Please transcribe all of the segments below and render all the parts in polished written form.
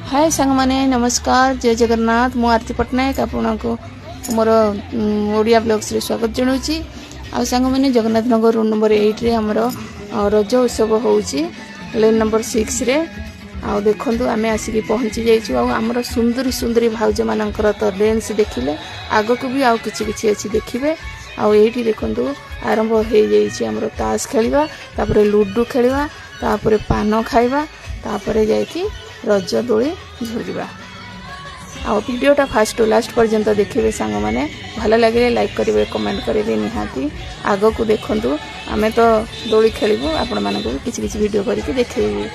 हाय सांग माने नमस्कार जय जगन्नाथ मु आरती पट्टनायक आपण को मोर ओडिया ब्लॉग्स रे स्वागत जनाऊँगी। आ सांग माने जगन्नाथ नगर रूम नंबर 8 रे हमर रज उत्सव होउची लेन नंबर 6 रे। आ देखंतु आमे आसिकी पहुंची जाइछु। आ हमर सुंदरी सुंदरी भाउज मानकर तो डांस देखिले आगो को भी आउ किछि किछि अछि देखिबे। आ एठी देखंतु आरंभ हो जाइछि हमर ताश खेलिबा, तापरे लूडो खेलिबा, तापरे पान खाइबा, तापरे जाइकी रज दोली झुलिबा। आ वीडियोटा फास्ट टू लास्ट पर्यंत देखिए सांग माने भल लगे लाइक करेंगे कमेंट करेंगे निहाती आग को देखंतु। आमे तो दोली खेलबू आपण मानकु किछि किछि वीडियो करके देखैबू।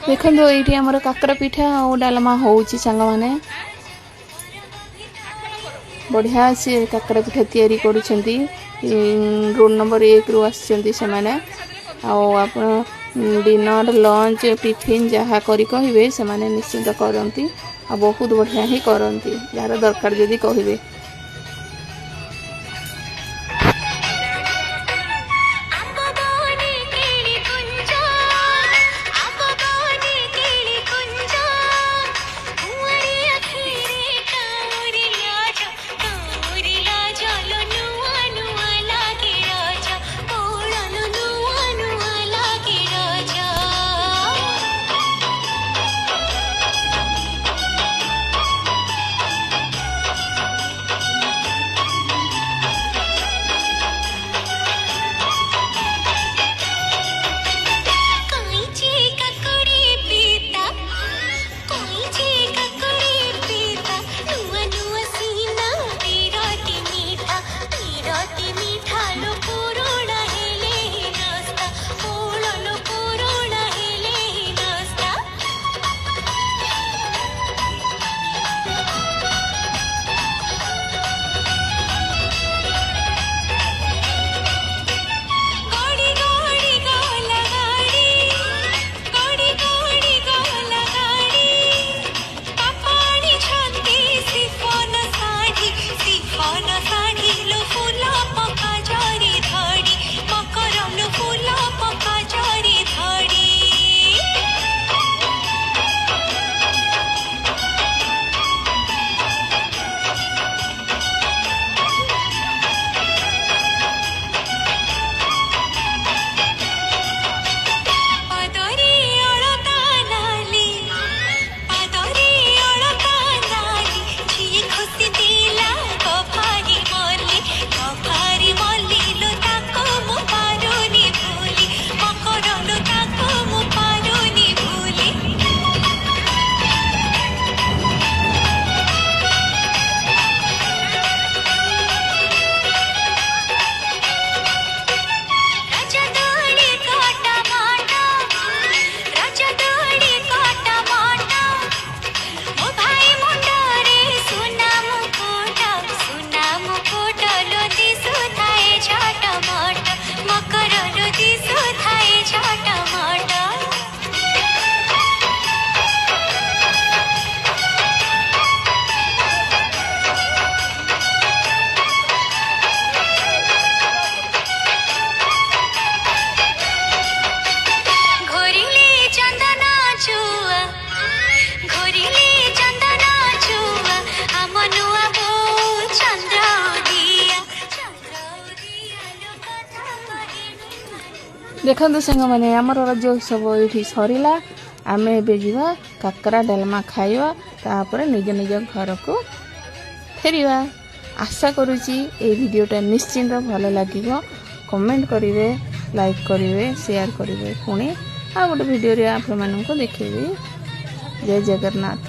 देखो ये आमर काकर पिठा और डालमा होउची सांग माने बढ़िया से काकर पिठा तैयारी करूछंती। रोड नंबर 1 रु आछंती से माने आपण डिनर लंच टिफिन जहाँ करी कहिबे से माने निश्चिंत करंती आ बहुत बढ़िया ही करंती यार दरकार जदी कहिबे। ଦେଖନ୍ତୁ ସାଙ୍ଗମାନେ ଆମର ରଜ ଉତ୍ସବ ଏଇଠି ସରିଲା। ଆମେ ଏବେ ଯିବା କାକରା ଡାଲମା ଖାଇବା, ତାପରେ ନିଜ ନିଜ ଘରକୁ ଫେରିବା। ଆଶା କରୁଛି ଏଇ ଭିଡ଼ିଓଟା ନିଶ୍ଚିନ୍ତ ଭଲ ଲାଗିବ। କମେଣ୍ଟ କରିବେ, ଲାଇକ୍ କରିବେ, ସେୟାର କରିବେ। ପୁଣି ଆଉ ଗୋଟେ ଭିଡ଼ିଓରେ ଆପଣମାନଙ୍କୁ ଦେଖେଇବି। ଜୟ ଜଗନ୍ନାଥ।